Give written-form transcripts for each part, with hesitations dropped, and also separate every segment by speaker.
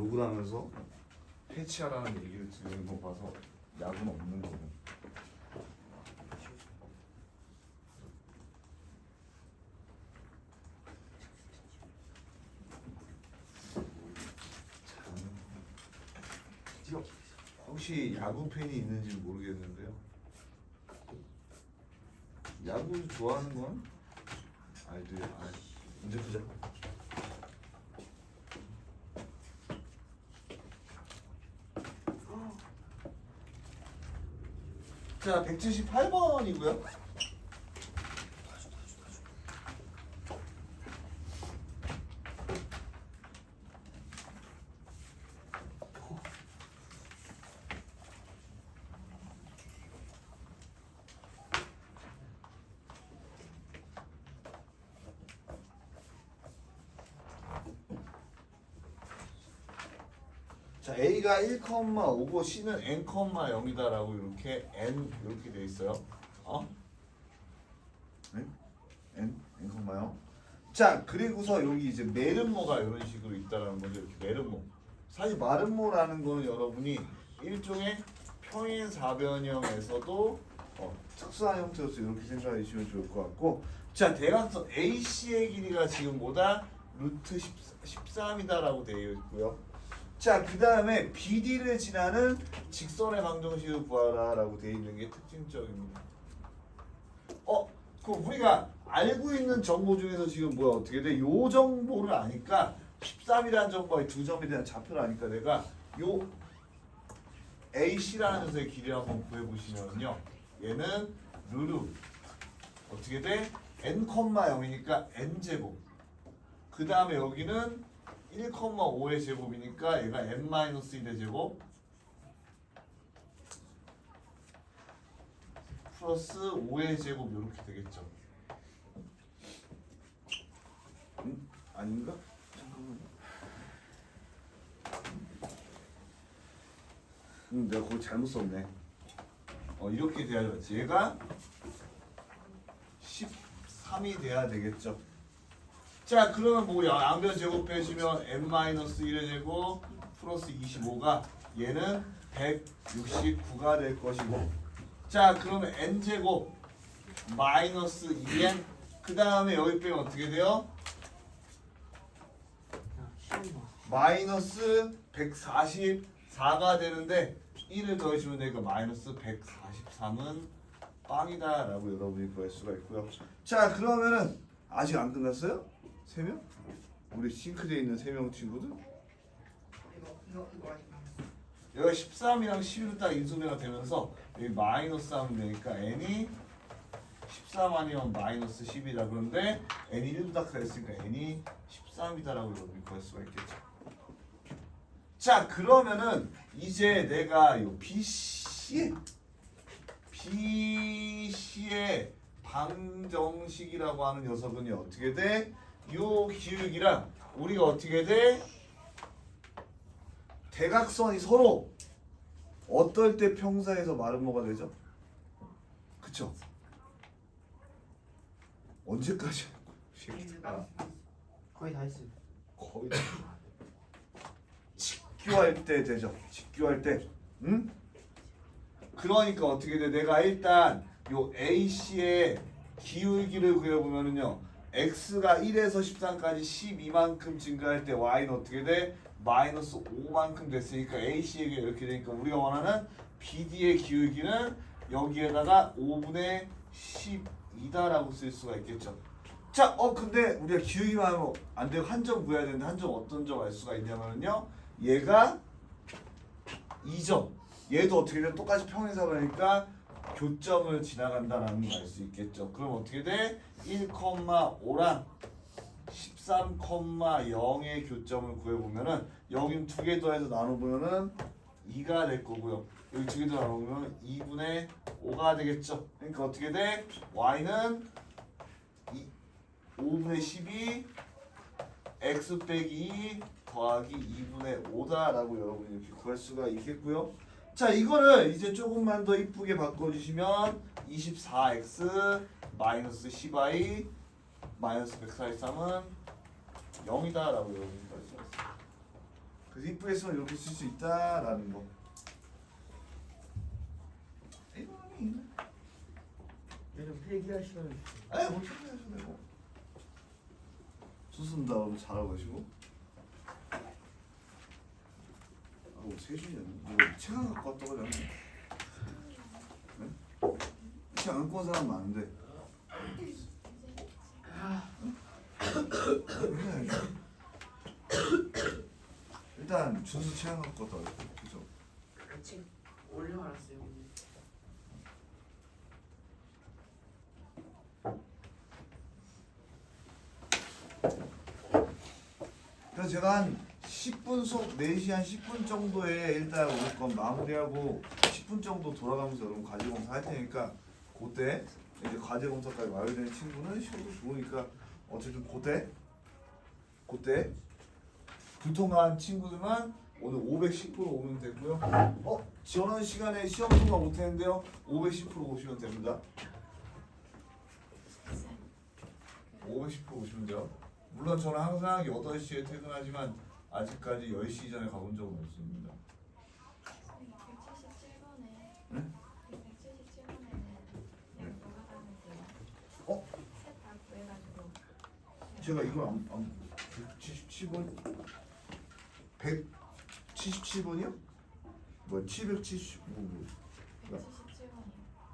Speaker 1: 욕을 하면서 해치하라는 얘기를 들은 거 봐서 야구는 없는 거고. 혹시 야구 팬이 있는지 모르겠는데요. 야구 좋아하는 건 아이들 언제 보자. 자, 178번이고요. 자, A가 1,5고 C는 n,0이다라고 이렇게 n 이렇게 돼 있어요. n,0. 자, 그리고서 여기 이제 메른모가 이런 식으로 있다라는 거죠. 이렇게 메른모. 사실 마른모라는 거는 여러분이 일종의 평행사변형에서도 특수한 형태로서 이렇게 생각해 주시면 좋을 것 같고. 자, 대각선 AC의 길이가 지금 뭐다? 루트 13이다라고 되어 있고요. 자, 그 다음에 BD를 지나는 직선의 방정식을 구하라라고 되어 있는 게 특징적입니다. 그럼 우리가 알고 있는 정보 중에서 지금 뭐야 어떻게 돼? 요 정보를 아니까 13이라는 정보가 두 점에 대한 좌표를 아니까 내가 요 AC라는 녀석의 길이를 한번 구해보시면요. 얘는 루루 어떻게 돼? n,0이니까 n제곱. 그 다음에 여기는 1,5의 제곱이니까 얘가 n-1의 제곱 플러스 5의 제곱 이렇게 되겠죠. 아닌가? 잠깐만요. 내가 그거 잘못 썼네. 이렇게 돼야 되지. 얘가 13이 돼야 되겠죠. 자, 그러면 뭐 양변 제곱 빼주면 n-1의 제곱 플러스 25가 얘는 169가 될 것이고. 자, 그러면 n 제곱 마이너스 2n 그 다음에 여기 빼면 어떻게 돼요? 마이너스 144가 되는데 1을 더해주면 되니까 마이너스 143은 빵이다 라고 여러분이 구할 수가 있고요. 자, 그러면은 아직 안 끝났어요? 3명? 우리 싱크대에 있는 3명 친구들? 여기 13이랑 11로 딱 인수분해가 되면서 여기 마이너스 하면 되니까 n이 13 아니면 마이너스 10이다. 그런데 n이 1로 딱 됐으니까 n이 13이다라고 여러분이 구할 수가 있겠죠. 자, 그러면은 이제 내가 요 BC의 방정식이라고 하는 녀석은 어떻게 돼? 요 기울기랑 우리가 어떻게 돼? 대각선이 서로 어떨 때 평사에서 마름모가 되죠? 그쵸? 언제까지?
Speaker 2: 거의 다 했어요.
Speaker 1: 거의 직교할 때 되죠. 직교할 때. 응? 그러니까 어떻게 돼? 내가 일단 요 AC의 기울기를 그려보면은요. x가 1에서 13까지 12만큼 증가할 때 y는 어떻게 돼? 마이너스 5만큼 됐으니까 AC에게 이렇게 되니까 우리가 원하는 BD의 기울기는 여기에다가 5분의 12다라고 쓸 수가 있겠죠. 자, 근데 우리가 기울기만 하면 안 되고 한 점 구해야 되는데 한 점 어떤 점 알 수가 있냐면요. 얘가 2점. 얘도 어떻게 돼? 똑같이 평행사변이니까 교점을 지나간다라는 걸 알 수 있겠죠. 그럼 어떻게 돼? 1,5랑 13,0의 교점을 구해보면은 여긴 두 개 더해서 나눠보면은 2가 될 거고요. 여기 두 개 더 나눠보면 2분의 5가 되겠죠. 그러니까 어떻게 돼? y는 5분의 12 x 빼기 2 더하기 2분의 5다라고 여러분이 이렇게 구할 수가 있겠고요. 자, 이거를 이제 조금만 더 이쁘게 바꿔주시면 24x 마이너스 10y 마이너스 143은 0이다라고 여러분이 할 수가 있어요. 그래서 이쁘게 쓰면 이렇게 쓸 수 있다라는 거.
Speaker 2: 얘는 폐기할 시간을 주세요.
Speaker 1: 아니 뭐 필요하셔도 되고. 수순 다음 잘하고 계시고. 아우 세준이는 이거 책 안 갖고 왔다고 그래. 네? 책 안 갖고 온 사람 많은데. 일단 준수 책 안 갖고 왔다 그랬어. 그죠?
Speaker 2: 책 올려놨어요. 근데.
Speaker 1: 그래서 제가 한 10분 수업 4시 한 10분 정도에 일단 오늘 건 마무리하고 10분 정도 돌아가면서 여러분 과제 검사 할 테니까 그때 이제 과제 검사까지 와야 되는 친구는 쉬어도 좋으니까 어쨌든 그때 불통한 친구들만 오늘 510% 오면 되고요. 지원하는 시간에 시험 통과 못했는데요. 510% 오시면 됩니다. 510% 오시면 돼요. 물론 저는 항상 8시에 퇴근하지만 아직까지 10시 전에 가본 적은 없습니다.
Speaker 3: 177번에
Speaker 1: 네?
Speaker 3: 177번에는 약 돌아가면 돼요.
Speaker 1: 어?
Speaker 3: 셋다 구해가지고
Speaker 1: 제가 이걸 안 177번 177번이요? 뭐 775.
Speaker 3: 177번이요.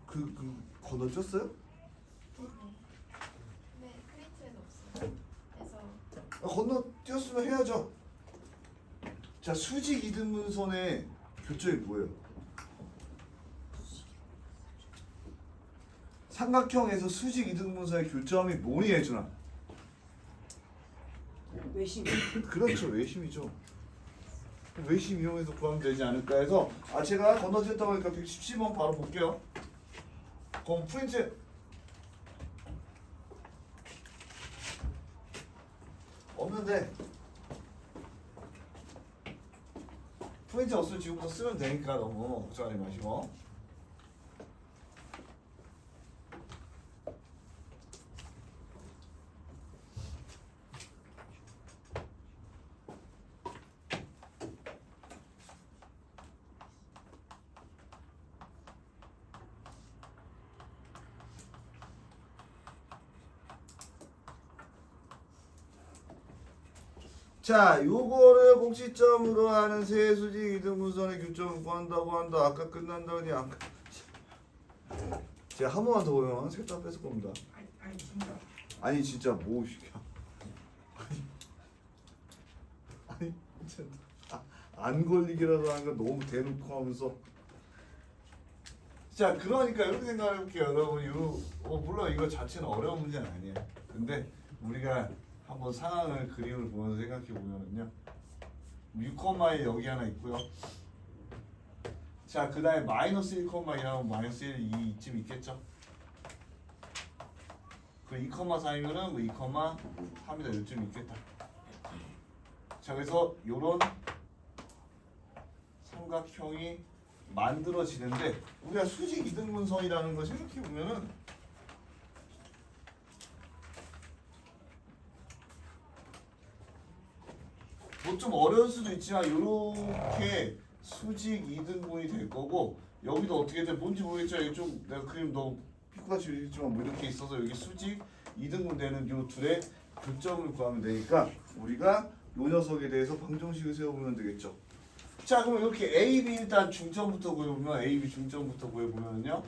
Speaker 1: 그 건너뛰었어요?
Speaker 3: 네네. 근데 크리트에도 없어요. 그래서
Speaker 1: 건너뛰었으면 해야죠. 자, 수직 이등분선의 교점이 뭐예요? 삼각형에서 수직 이등분선의 교점이 뭐니 해주나?
Speaker 2: 외심.
Speaker 1: 그렇죠, 외심이죠. 외심 이용해서 구하면 되지 않을까 해서 제가 건너뛰었다고 하니까 117번 바로 볼게요. 그럼 프린트 없는데 프린트 없으면 지금부터 쓰면 되니까 너무 걱정하지 마시고. 자, 요거를 공식점으로 하는 세수직 이등분선의 교점을 구한다고 한다. 아까 끝난다더니 아까 제가 한 번만 더 보면 셋 다 뺏을 겁니다.
Speaker 2: 아니 진짜.
Speaker 1: 아니 진짜 뭐 시켜? 아니 진짜 안 걸리기라도 하는 거 너무 대놓고 하면서. 자, 그러니까 이렇게 생각해 볼게요, 여러분. 물론 이거 자체는 어려운 문제는 아니에요. 근데 우리가 한번 상황을 그림을 보면서 생각해 보면은요, 6,1 여기 하나 있고요. 자, 그 다음에 마이너스 1,2하면 마이너스 1, 2 이쯤 있겠죠. 그 2,4이면은 뭐 2,3이다 요쯤 있겠다. 자, 그래서 요런 삼각형이 만들어지는데 우리가 수직 이등분선이라는 걸 생각해 보면은 뭐 좀 어려울 수도 있지만 이렇게 수직 이등분이 될 거고, 여기도 어떻게 돼 뭔지 모르겠지만 이게 좀 내가 그림 너무 피크같이 그리겠지만 뭐 이렇게 있어서 여기 수직 이등분 되는 요 둘의 교점을 구하면 되니까 우리가 요 녀석에 대해서 방정식을 세워보면 되겠죠. 자, 그럼 이렇게 A, B 일단 중점부터 구해보면 A, B 중점부터 구해보면요,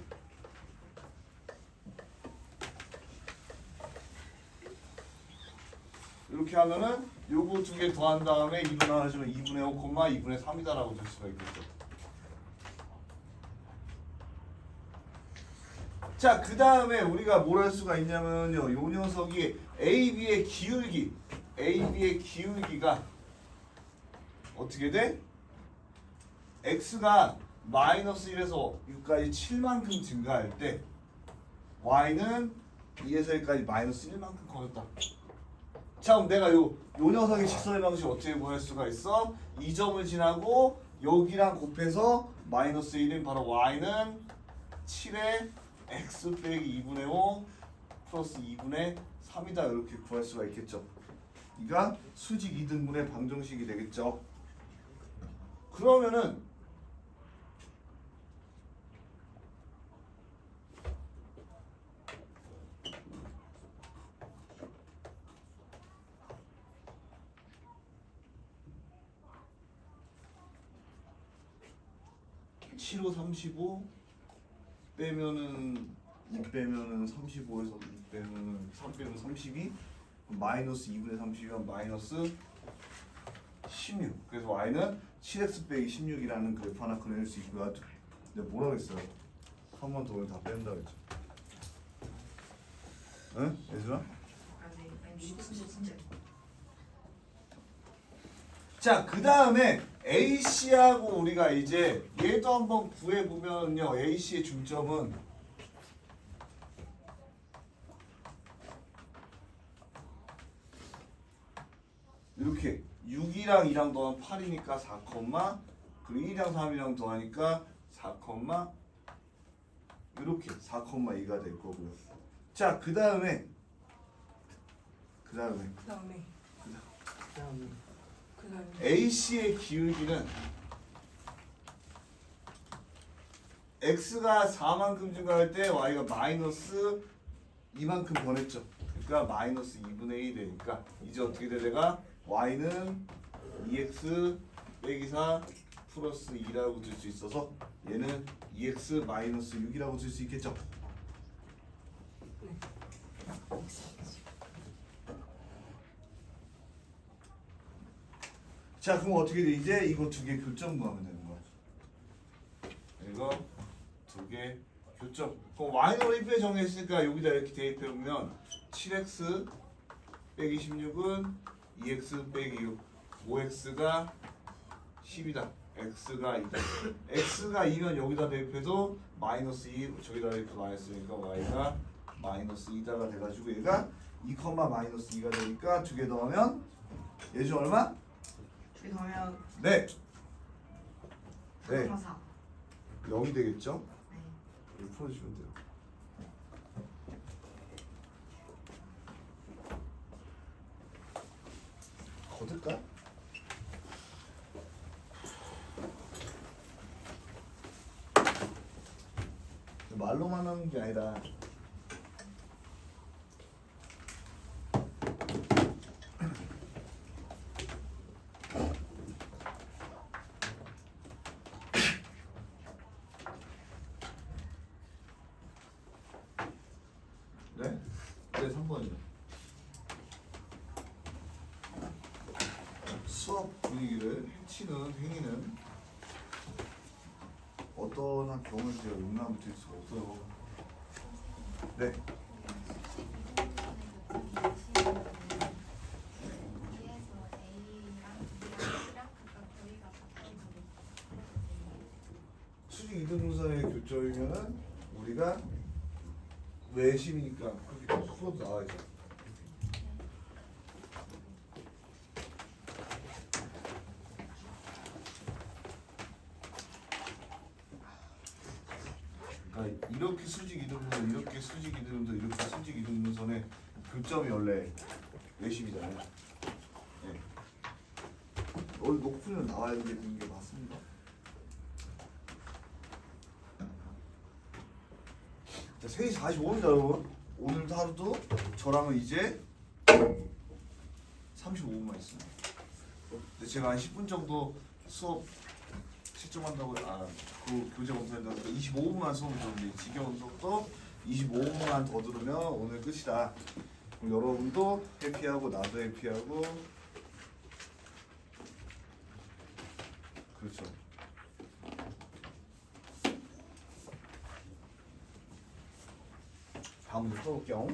Speaker 1: 이렇게 하면은 요거 두 개 더한 다음에 2분 하나주면 2분의 5, 2분의 3이다라고 될 수가 있겠죠. 자, 그 다음에 우리가 뭘 할 수가 있냐면요, 요 녀석이 AB의 기울기가 어떻게 돼? X가 마이너스 1에서 6까지 7만큼 증가할 때 Y는 2에서 1까지 마이너스 1만큼 커졌다. 자, 그럼 내가 요 녀석의 직선의 방식 어떻게 구할 수가 있어? 이 점을 지나고 여기랑 곱해서 마이너스 1인 바로 Y는 7에 X 빼기 2분의 5 플러스 2분의 3이다 이렇게 구할 수가 있겠죠. 이가 수직 이등분의 방정식이 되겠죠. 그러면은 (7, 5, 35) 빼면은 2 빼면은 35에서 2 빼면은 3 빼면 32 마이너스 2분의 32면 마이너스 16. 그래서 y는 7x 빼기 16이라는 그래프 하나 그려낼 수 있고요. 근데 뭐라 그랬어요? 한 번 더 오면 다 뺀다 그랬죠. 응? 예준아?
Speaker 2: 아니 진짜.
Speaker 1: 자, 그 다음에 AC하고 우리가 이제 얘도 한번 구해보면요. AC의 중점은 이렇게 6이랑 2랑 더하면 8이니까 4, 그리고 1이랑 3이랑 더하니까 4, 이렇게 4,2가 될 거고요. 자, 그 다음에 AC의 기울기는 x가 4만큼 증가할 때 y가 마이너스 2만큼 변했죠. 그러니까 마이너스 2분의 1이 되니까 이제 어떻게 돼? 내가 y는 2x 빼기 4 플러스 2라고 줄 수 있어서 얘는 2x 마이너스 6이라고 줄 수 있겠죠. 자, 그럼 어떻게 돼? 이제 이거 두 개 교점 구하면 되는 거야. 이거 두 개 교점. 그럼 y는 우리 정했으니까 여기다 이렇게 대입해 보면 7x 빼기 16은 2x 빼기 6, 5x가 10이다. x가 2다. x가 2면 여기다 대입해도 마이너스 2, 저기다 대입해도 마이너스니까 y가 마이너스 2다가 돼가지고 얘가 2, 마이너스 2가 되니까 두 개 더하면 얘죠 얼마?
Speaker 2: 그러면
Speaker 1: 네.
Speaker 2: 4,4.
Speaker 1: 0이 되겠죠?
Speaker 2: 네.
Speaker 1: 이렇게 풀어주시면 돼요. 거둘까? 말로만 하는 게 아니라 네? 네, 3번이요. 수업 분위기를 해치는 행위는 어떠한 경우에 제가 용납을 드릴 수가 없어요. 네. 수직 이등분선의 교점이면은 우리가 외심이니까 그렇게 수업 나와야죠. 그러니까 이렇게 수직 이등분선, 이렇게 수직 이등분선, 이렇게 수직 이등분선의 교점이 원래 외심이잖아요. 네. 높으면 나와야 되는 게 맞습니다. 자, 3시 45분입니다, 여러분. 오늘도 하루도 저랑은 이제 35분만 있습니다. 근데 제가 한 10분 정도 수업 채점한다고 그 교재 검사한다고 25분만 수업을 들었는데 지겨운 수업도 25분만 더 들으면 오늘 끝이다. 그럼 여러분도 해피하고 나도 해피하고 그렇죠. 다음으로 풀어볼게요.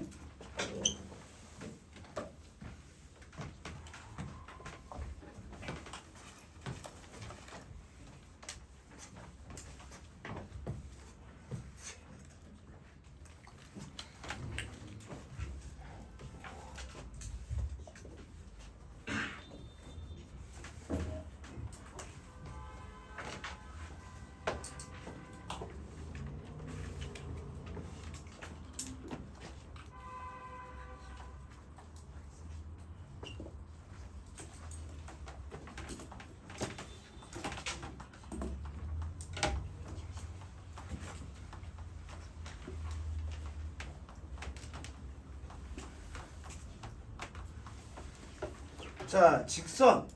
Speaker 1: 자, 직선.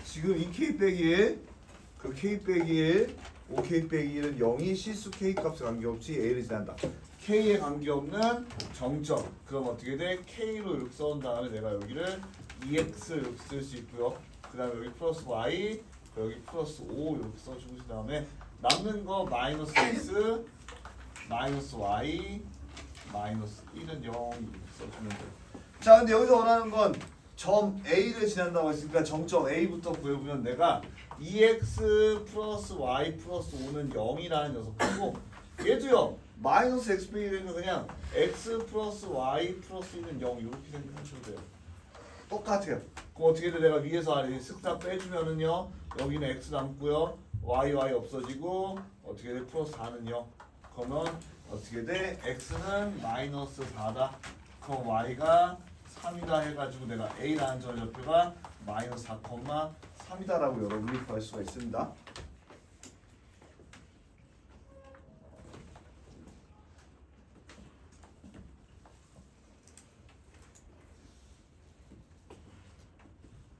Speaker 1: 지금 이 k 빼기 1, 그 k 빼기 1, 5k 빼기 1은 0이 실수 k 값에 관계없이 a를 지난다. k에 관계없는 정점. 그럼 어떻게 돼? k로 이렇게 써온 다음에 내가 여기를 2x 이렇게 쓸 수 있고요. 그 다음에 여기 플러스 y, 여기 플러스 5 이렇게 써주고 그 다음에 남는 거 마이너스 x, 마이너스 y, 마이너스 1은 0 이렇게 써주면 돼요. 자, 근데 여기서 원하는 건 점 A를 지난다고 했으니까 정점 A부터 구해보면 내가 2x 플러스 y 플러스 5는 0이라는 녀석이고 얘도요 마이너스 x 빼기 되면 그냥 x 플러스 y 플러스 1은 0 이렇게 생각하셔도 돼요. 똑같아요. 그럼 어떻게 돼? 내가 위에서 아래 쓱 다 빼주면은요 여기는 x 남고요 y 없어지고 어떻게 돼? 플러스 4는 0. 그러면 어떻게 돼? x는 마이너스 4다. 그럼 y가 3이다 해가지고 내가 a라는 전좌표가 마이너스 4,3이다라고 여러분이 구할 수가 있습니다.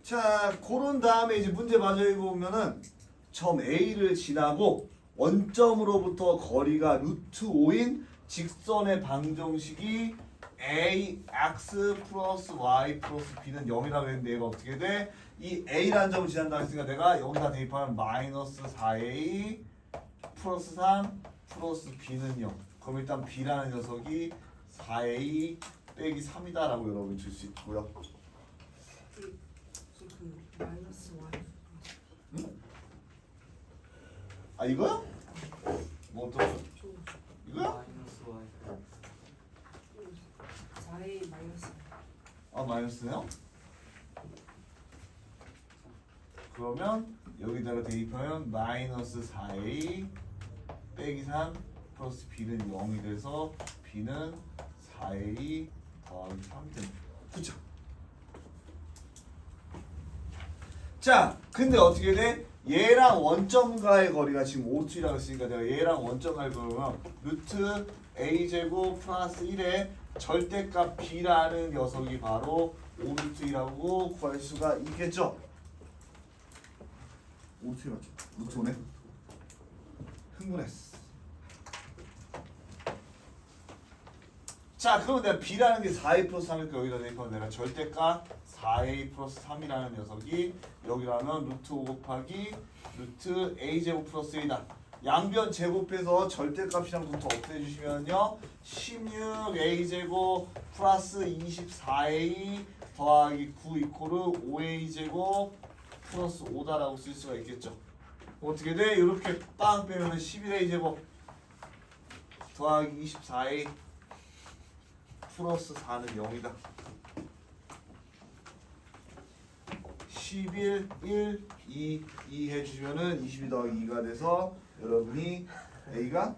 Speaker 1: 자, 그런 다음에 이제 문제 마저 읽어보면은 점 A를 지나고 원점으로부터 거리가 루트 5인 직선의 방정식이 ax 플러스 y 플러스 b는 0이라고 했는데 얘가 어떻게 돼? 이 a라는 점을 지난다 했으니까 내가 여기다 대입하면 마이너스 4a 플러스 3 플러스 b는 0. 그럼 일단 b라는 녀석이 4a 빼기 3이다 라고 여러분이 줄 수 있고요.
Speaker 2: 그 마이너스 y.
Speaker 1: 아 이거요? 뭐 또? 이거요?
Speaker 4: 마이너스 y
Speaker 2: 4a 마이너스.
Speaker 1: 아 마이너스네요? 그러면 여기다가 대입하면 마이너스 4a 빼기 3 플러스 b는 0이 돼서 b는 4a 더하기 3이 됩니다. 그쵸? 자, 근데 어떻게 돼? 얘랑 원점과의 거리가 지금 5루트라고 했으니까 내가 얘랑 원점과의 거리면 루트 a제곱 플러스 1의 절대값 b라는 녀석이 바로 5루트라고 구할 수가 있겠죠? 5루트 맞죠? 루트 5네? 흥분했어. 자, 그러면 내가 b라는 게 4a 플러스 3이니까 여기다 대입하면 내가 절대값 4a 플러스 3이라는 녀석이 여기라면 루트 5 곱하기 루트 a제곱 플러스 1이다. 양변 제곱해서 절대값이랑부터 없애주시면요 16a제곱 플러스 24a 더하기 9 이코르 5a제곱 플러스 5다라고 쓸 수가 있겠죠. 어떻게 돼? 이렇게 빵 빼면 11a제곱 더하기 24a 플러스 4는 0이다. 11, 1, 2 해주시면은 22 더하기 2가 돼서 여러분이 A가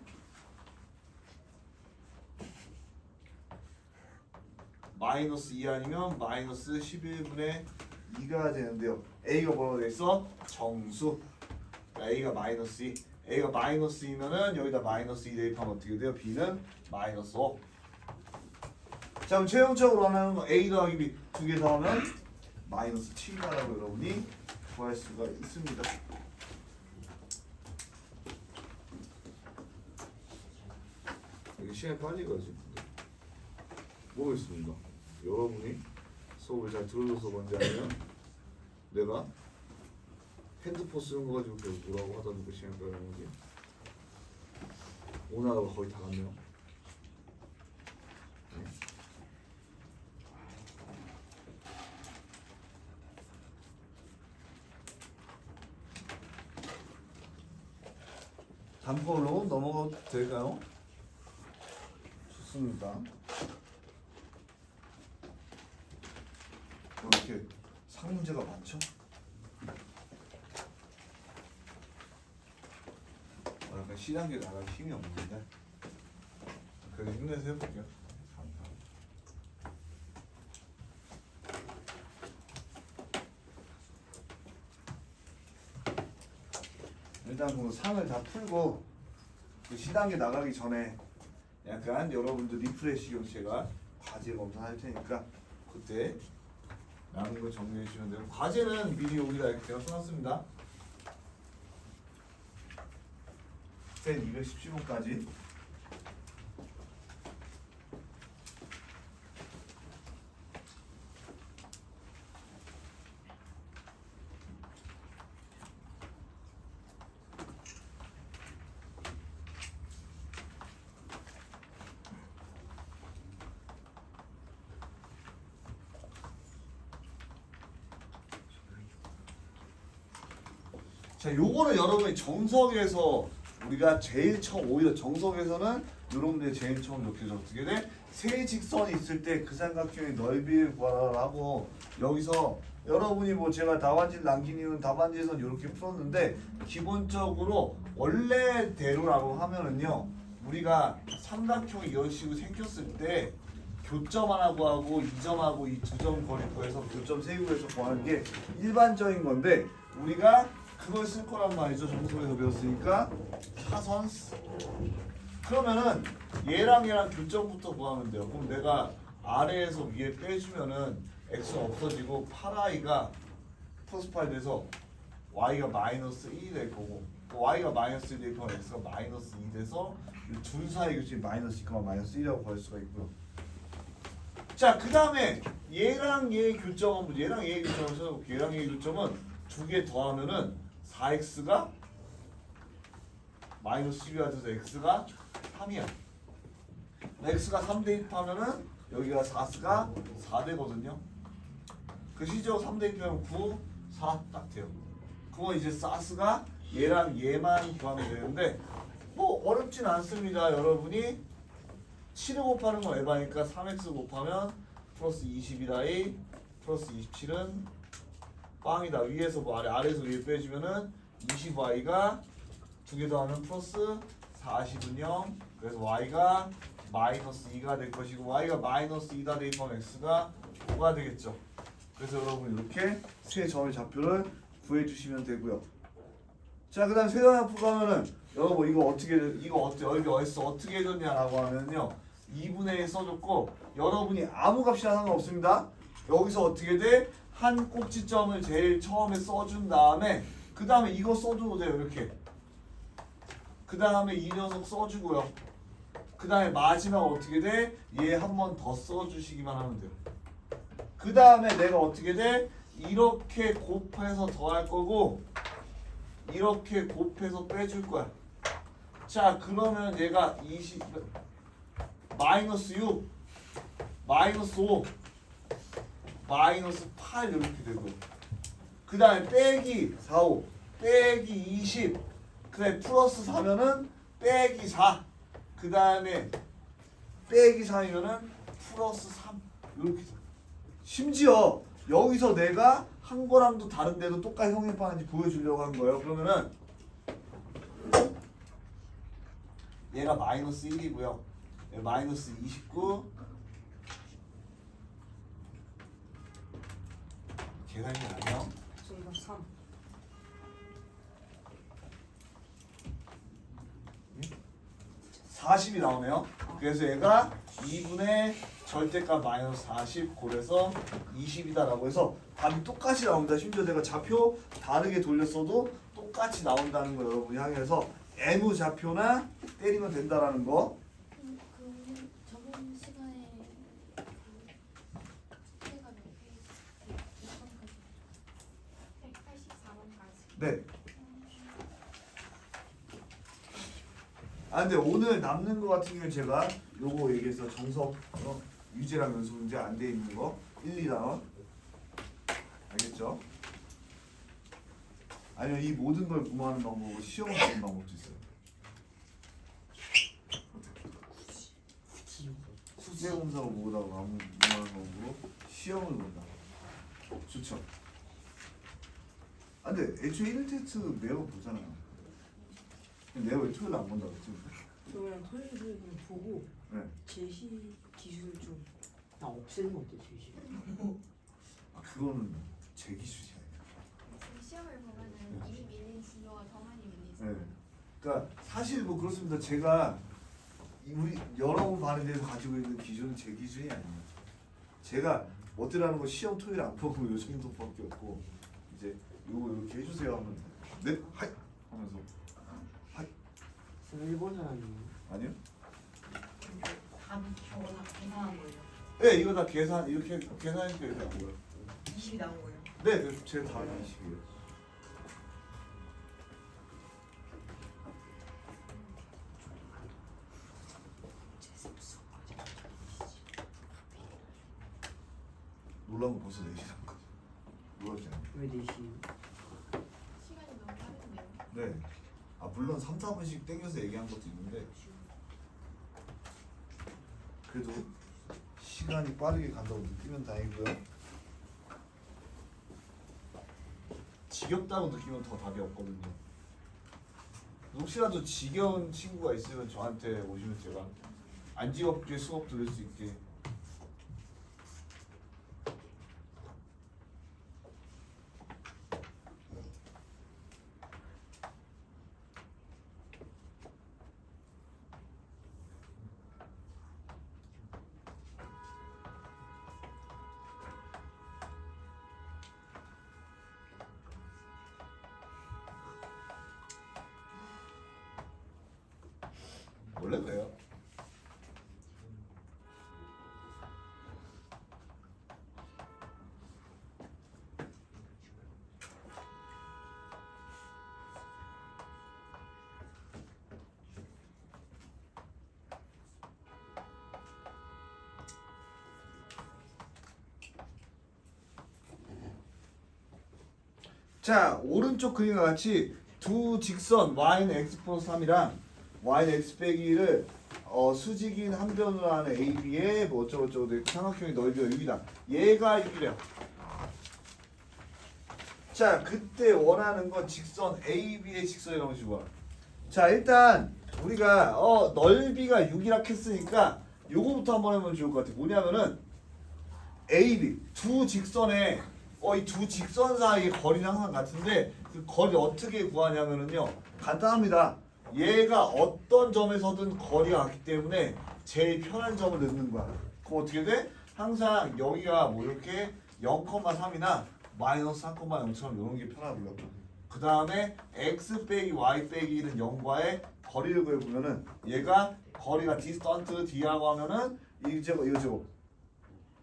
Speaker 1: 마이너스 2 아니면 마이너스 11분의 2가 되는데요. A가 뭐라고 돼있어? 정수. 그러니까 A가 마이너스 2. A가 마이너스 2면은 여기다 마이너스 2 대입하면 어떻게 돼요? B는 마이너스 5. 자, 그럼 최종적으로 하는 거 A 더하기 B 두 개 더하면 마이너스 7이다라고 여러분이 구할 수가 있습니다. 이게 시간이 빨리 가지. 모르겠습니다. 여러분이 수업을 잘 들어줘서 그런지 아니면 내가 핸드폰 쓰는 거 가지고 계속 뭐라고 하다 보니까 시간이 빨리 가는 거지. 오늘 하루가 거의 다 갔네요. 네. 다음 걸로 넘어가도 될까요? 좋습니다. 이렇게 상문제가 많죠? 약간 시단계 나갈 힘이 없는데 그래도 힘내서 해볼게요. 일단 그 상을 다 풀고 그 시단계 나가기 전에 약간 여러분들 리프레시용 제가 과제 검사할 테니까 그때 남은 거 이거 정리해 주시면 되고 과제는 미리 우리가 이렇게 제가 써놨습니다. 센 217번까지. 자, 요거는 여러분이 정석에서 우리가 제일 처음 오히려 정석에서는 여러분들이 제일 처음 이렇게 어떻게 돼? 세 직선이 있을 때 그 삼각형의 넓이를 구하라고 여기서 여러분이 뭐 제가 답안지를 남긴 이유는 답안지에서는 이렇게 풀었는데 기본적으로 원래대로라고 하면은요 우리가 삼각형이 이런 식으로 생겼을 때 교점 하나 구하고 이 점하고 이 두 점 거리 구해서 교점 세우고해서 구하는 게 일반적인 건데 우리가 그걸 쓸 거란 말이죠. 정석에서 배웠으니까 차선. 그러면은 얘랑 교점부터 구하면 돼요. 그럼 내가 아래에서 위에 빼주면은 x가 없어지고 8i가 플러스 8 돼서 y가 마이너스 1이 될 거고 y가 마이너스 1이 되면 x가 마이너스 2 돼서 이 둘 사이 교점이 마이너스 2, 마이너스 1이라고 구할 수가 있고요. 자, 그 다음에 얘랑 얘의 교점은 얘랑 얘의 교점을 찾아볼게요. 얘랑 얘의 교점은 두 개 더하면은 4x가 마이너스 12가 돼서 x가 3이야. x가 3 대입하면은 여기가 4가 4 되거든요. 그 시죠? 3 대입하면 9, 4 딱 돼요. 그건 이제 사스가 얘랑 얘만 구하면 되는데 뭐 어렵진 않습니다. 여러분이 7을 곱하는 건 에바니까 3x 곱하면 플러스 20이다. 플러스 27은 빵이다. 위에서 뭐 아래에서 위에 빼주면은 20y가 두 개 더하면 플러스 40은 0. 그래서 y가 마이너스 2가 될 것이고 y가 마이너스 2다 대입하면 x가 5가 되겠죠. 그래서 여러분 이렇게 세 점의 좌표를 구해주시면 되고요. 자, 그다음 세단합 가면은 여러분 이거 어떻게 여기 어디서 어떻게 해줬냐라고 하면요 2분의 1 써줬고 여러분이 아무 값이나 상관없습니다. 여기서 어떻게 돼? 한 꼭지점을 제일 처음에 써준 다음에 그 다음에 이거 써줘도 돼요. 이렇게 그 다음에 이 녀석 써주고요. 그 다음에 마지막 어떻게 돼? 얘 한 번 더 써주시기만 하면 돼요. 그 다음에 내가 어떻게 돼? 이렇게 곱해서 더할 거고 이렇게 곱해서 빼줄 거야. 자, 그러면 얘가 20 마이너스 6 마이너스 5 마이너스 8 이렇게 되고 그 다음에 빼기 4, 5 빼기 20 그 다음에 플러스 4면은 빼기 4 그 다음에 빼기 3이면은 플러스 3 이렇게 돼. 심지어 여기서 내가 한 거랑도 다른데도 똑같이 형용하는지 보여주려고 한 거예요. 그러면은 얘가 마이너스 1이고요. 얘 마이너스 29 계산이 나네요.
Speaker 2: 저희가 3.
Speaker 1: 응? 40이 나오네요. 그래서 얘가 2분의 절대값 마이너스 40 곱해서 20이다라고 해서 답이 똑같이 나옵니다. 심지어 내가 좌표 다르게 돌렸어도 똑같이 나온다는 거 여러분이 향해서 M 좌표나 때리면 된다라는 거.
Speaker 3: 그 저번 시간에 숙제가 몇 페이지? 184번까지.
Speaker 1: 네. 아 근데 오늘 남는 거 같은 경우는 제가 요거 얘기해서 정석 유제랑 연습 문제 안 돼 있는 거 1, 2단원 알겠죠? 아니면 이 모든 걸 구하는 방법으로 시험을 보는 방법도 있어요. 수세 검사로 보다가 아무 무한 방법으로 시험을 본다. 좋죠. 아 근데 애초에 1 테스트 매번 보잖아요. 근데 내가 왜 토요일 안 본다고 했지?
Speaker 2: 그러면 토요일에 그냥 보고
Speaker 1: 네.
Speaker 2: 제시 기술 좀 다 없애는 거 어때 제시?
Speaker 1: 아 그거는 제 기준이 아니에요.
Speaker 3: 지금 시험을 보면은 이미 밀린 진로가 더 많이 밀리죠.
Speaker 1: 네. 그러니까 사실 뭐 그렇습니다. 제가 우리 여러 번 반에 대해서 가지고 있는 기준은 제 기준이 아니에요. 제가 어디라는 거 시험 토요일 안 보고 요 정도밖에 없고 이제 요거 이렇게 해주세요 하면 네 하이 하면서 하이
Speaker 2: 일본 사람이에요.
Speaker 1: 아니요?
Speaker 4: 답이 저거 다 계산한 거예요.
Speaker 1: 네 이거 다 계산 이렇게 계산하니까 이렇게 안 보여요.
Speaker 4: 20이 나온 거예요.
Speaker 1: 네, 제 답이 20이에요. 놀란 거 벌써 4시간 거지. 놀랍지 않아요?
Speaker 2: 왜 4시?
Speaker 3: 시간이 너무 빠른데요.
Speaker 1: 네. 아 물론 3, 4분씩 땡겨서 얘기한 것도 있는데 그래도 시간이 빠르게 간다고 느끼면 다행이고요. 지겹다고 느끼면 더 답이 없거든요. 혹시라도 지겨운 친구가 있으면 저한테 오시면 제가 안 지겹게 수업 들을 수 있게 원래 그래요. 자 오른쪽 그림과 같이 두 직선 y는 x 플러스 3이랑 y는 x 빼기 1을 수직인 한 변으로 하는 AB의 뭐 어쩌고저쩌고 돼 있고 삼각형의 넓이가 6이다. 얘가 6이래요. 자 그때 원하는 건 직선 AB의 직선이라고 주고. 자 일단 우리가 넓이가 6이라 했으니까 요거부터 한번 해보면 좋을 것 같아. 뭐냐면은 AB 두 직선의 이 두 직선 사이의 거리는 항상 같은데 그 거리 어떻게 구하냐면은요 간단합니다. 얘가 어떤 점에서든 거리가 같기 때문에 제일 편한 점을 넣는 거야. 그럼 어떻게 돼? 항상 여기가 뭐 이렇게 0,3이나 마이너스 3,0처럼 이런 게 편하고요. 그 다음에 x 빼기 y 빼기 1은 0과의 거리를 구해보면은 얘가 거리가 디스턴트 d라고 하면은 1제곱 이거 제곱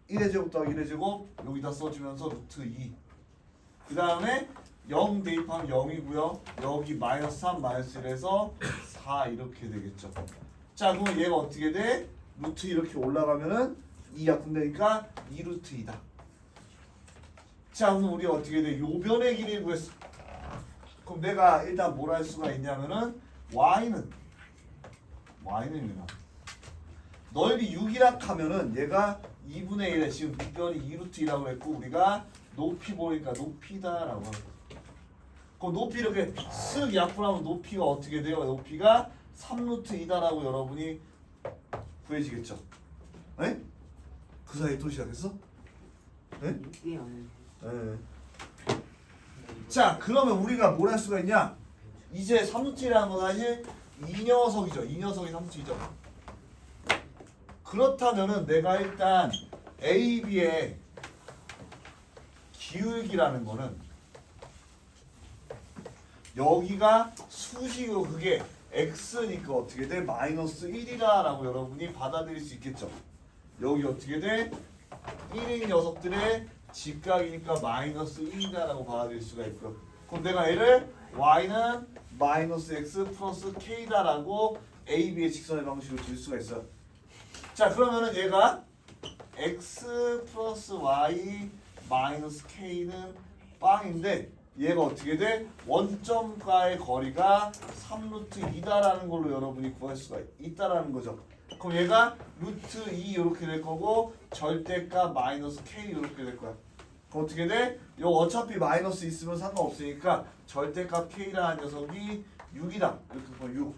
Speaker 1: 1의 제곱 더하기 1의 제곱 여기다 써주면서 루트 2. 그 다음에 0 대입하면 0이고요. 여기 마이너스 3 마이너스 1에서 4 이렇게 되겠죠. 자 그럼 얘가 어떻게 돼? 루트 이렇게 올라가면은 2 약분되니까 2 루트 2다. 자 그럼 우리 어떻게 돼? 요 변의 길이를 구했어. 그럼 내가 일단 뭘 할 수가 있냐면은 y는 넓이 6이라 하면은 얘가 2분의 1에 지금 밑변이 2루트 2라고 했고 우리가 높이 보니까 높이다라고 하는 거예요. 그럼 높이 이렇게 쓱 약분하면 높이가 어떻게 돼요? 높이가 3루트 2다라고 여러분이 구해지겠죠? 네? 그 사이에 또 시작했어? 네?
Speaker 2: 6개 안
Speaker 1: 네. 자 그러면 우리가 뭘 할 수가 있냐? 이제 3루트라는 건 사실 이 녀석이죠. 이 녀석이 3루트이죠. 그렇다면은 내가 일단 AB의 기울기라는 거는 여기가 수식으로 그게 x니까 어떻게 돼? 마이너스 1이다라고 여러분이 받아들일 수 있겠죠. 여기 어떻게 돼? 1인 녀석들의 직각이니까 마이너스 1이다라고 받아들일 수가 있고요. 그럼 내가 얘를 y는 마이너스 x 플러스 k다라고 AB의 직선의 방식으로 줄 수가 있어요. 자 그러면은 얘가 x 플러스 y 마이너스 k는 빵인데 얘가 어떻게 돼? 원점과의 거리가 3루트 2다라는 걸로 여러분이 구할 수가 있다라는 거죠. 그럼 얘가 루트 2 이렇게 될 거고 절대값 마이너스 k 이렇게 될 거야. 그럼 어떻게 돼? 요 어차피 마이너스 있으면 상관없으니까 절대값 k라는 녀석이 6이다. 이렇게 보면 6.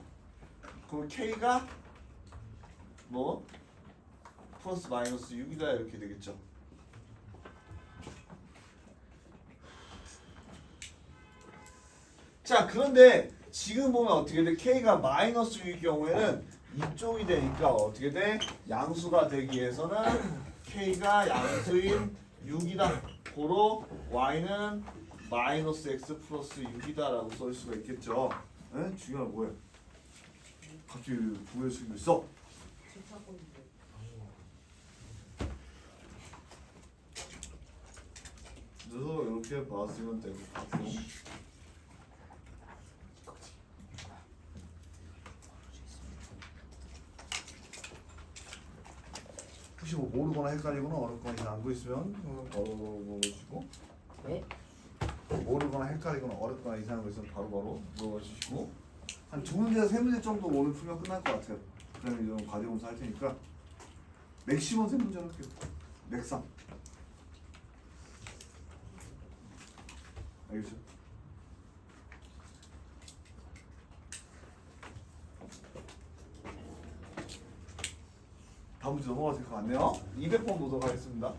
Speaker 1: 그럼 k가 뭐? 플러스 마이너스 6이다 이렇게 되겠죠. 자 그런데 지금 보면 어떻게 돼? k가 마이너스 6일 경우에는 이쪽이 되니까 어떻게 돼? 양수가 되기 위해서는 k가 양수인 6이다. 고로 y는 마이너스 x 플러스 6이다라고 써 수가 있겠죠. 에? 중요한 거 뭐야? 갑자기 부호의 수를 써?
Speaker 2: 실사건인데.
Speaker 1: 그래서 이렇게 봤으면 되고 앞으로. 혹시 뭐 모르거나 헷갈리거나 어렵거나 이상 안 보이시면 바로 보시고
Speaker 2: 네?
Speaker 1: 모르거나 헷갈리거나 어렵거나 이상한 거 있으면 바로바로 물어봐주시고 한 2문제에서 3문제 정도 오늘 풀면 끝날 것 같아요. 그 다음에 이제 과제검사 할 테니까 맥시멈 3문제 할게요. 맥삼 알겠죠? 다음 문제 넘어가도 될 것 같네요. 200번 보도록 하겠습니다.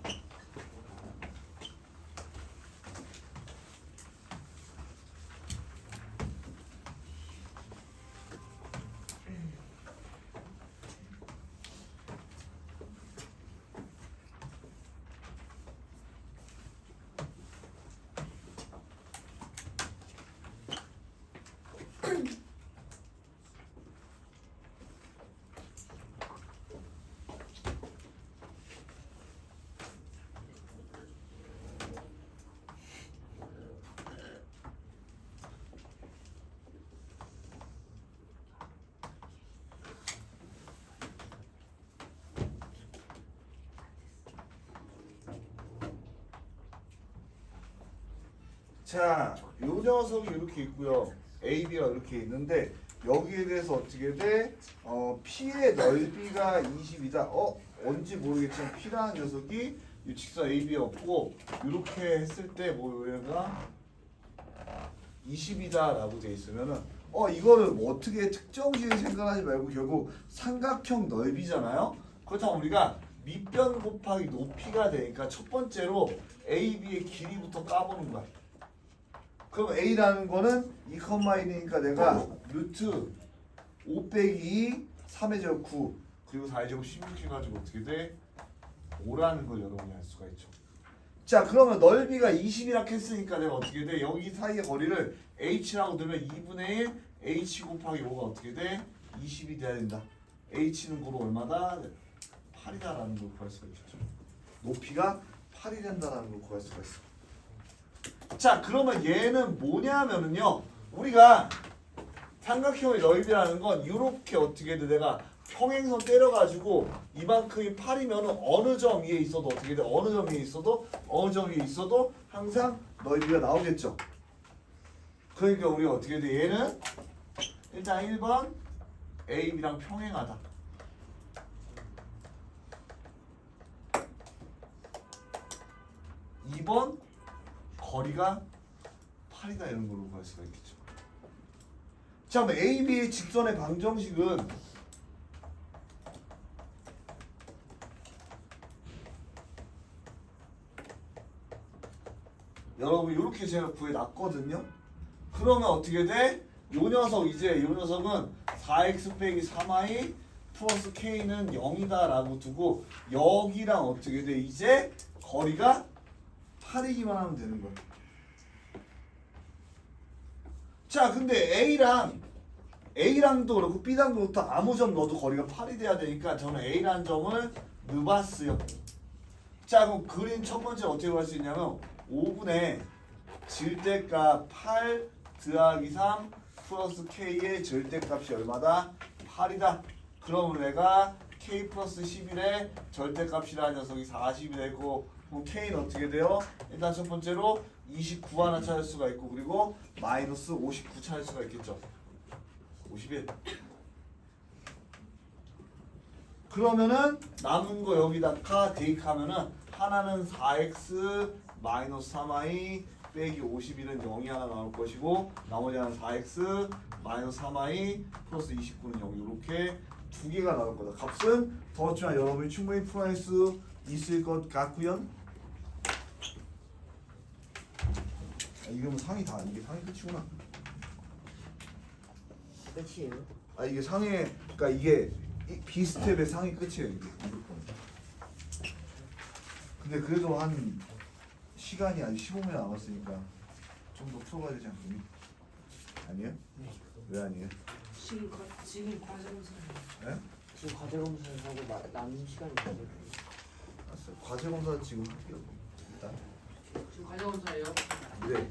Speaker 1: 자, 요 녀석이 이렇게 있고요. A, B가 이렇게 있는데 여기에 대해서 어떻게 돼? P의 넓이가 20이다. 뭔지 모르겠지만 P라는 녀석이 이 직선 AB였고 이렇게 했을 때 뭐 얘가 20이다라고 돼 있으면은 이거를 뭐 어떻게 특정지에 생각하지 말고 결국 삼각형 넓이잖아요. 그렇다면 우리가 밑변 곱하기 높이가 되니까 첫 번째로 AB의 길이부터 까보는 거야. 그럼 A라는 거는 2,1이니까 내가 루트 5 빼기 3의 제곱 9 그리고 4의 제곱 16 해가지고 어떻게 돼? 5라는 걸 여러분이 알 수가 있죠. 자 그러면 넓이가 20이라고 했으니까 내가 어떻게 돼? 여기 사이의 거리를 H라고 두면 2분의 1 H 곱하기 5가 어떻게 돼? 20이 돼야 된다. H는 고로 얼마다? 8이다라는 걸 구할 수가 있겠죠. 높이가 8이 된다라는 걸 구할 수가 있어. 자 그러면 얘는 뭐냐면은요 우리가 삼각형의 넓이라는 건 이렇게 어떻게 돼 내가 평행선 때려가지고 이만큼이 8이면은 어느 점 위에 있어도 어떻게 돼 어느 점 위에 있어도 항상 넓이가 나오겠죠. 그러니까 우리가 어떻게 돼 얘는 일단 1번 AB랑 평행하다. 2번 거리가 8이다 이런 걸로 구할 수가 있겠죠. 자, 그럼 AB의 직선의 방정식은 여러분 이렇게 제가 구해놨거든요. 그러면 어떻게 돼? 요 녀석은 4x 빼기 3y 플러스 k는 0이다 라고 두고 여기랑 어떻게 돼? 이제 거리가 8이기만 하면 되는 거야. 자 근데 A랑도 그렇고 B랑도 그렇고 아무 점 넣어도 거리가 8이 돼야 되니까 저는 A라는 점을 넣어봤어요. 자 그럼 그림 첫 번째 어떻게 구할 수 있냐면 5분의 절대값 8 더하기 3 플러스 K의 절대값이 얼마다? 8이다. 그러면 내가 K 플러스 11의 절대값이라는 녀석이 40이 되고 그럼 K는 어떻게 돼요? 일단 첫 번째로 29 하나 찾을 수가 있고 그리고 마이너스 59 찾을 수가 있겠죠. 51. 그러면은 남은 거 여기다가 대입하면은 하나는 4x 마이너스 3y 빼기 51은 0이 하나 나올 것이고 나머지 하나는 4x 마이너스 3y 플러스 29는 0 이렇게 두 개가 나올 거다. 값은 더웠지만 여러분이 충분히 풀어낼 수 있을 것 같고요. 이게 상이 다 이게 상이 끝이구나.
Speaker 2: 끝이에요.
Speaker 1: 이게 상의 그러니까 이게 B스텝의 상이 끝이에요 이게. 근데 그래도 한 시간이 아직 15분 남았으니까 좀 더 풀어가야 되지 않겠니? 아니에요? 왜 아니에요?
Speaker 2: 지금 과제 검사를
Speaker 1: 예?
Speaker 2: 지금 과제 검사를 하고 남은 시간이 있거든요.
Speaker 1: 알았어요. 과제 검사 지금 할게요. 일단.
Speaker 2: 지금 과제 검사예요.
Speaker 1: 네.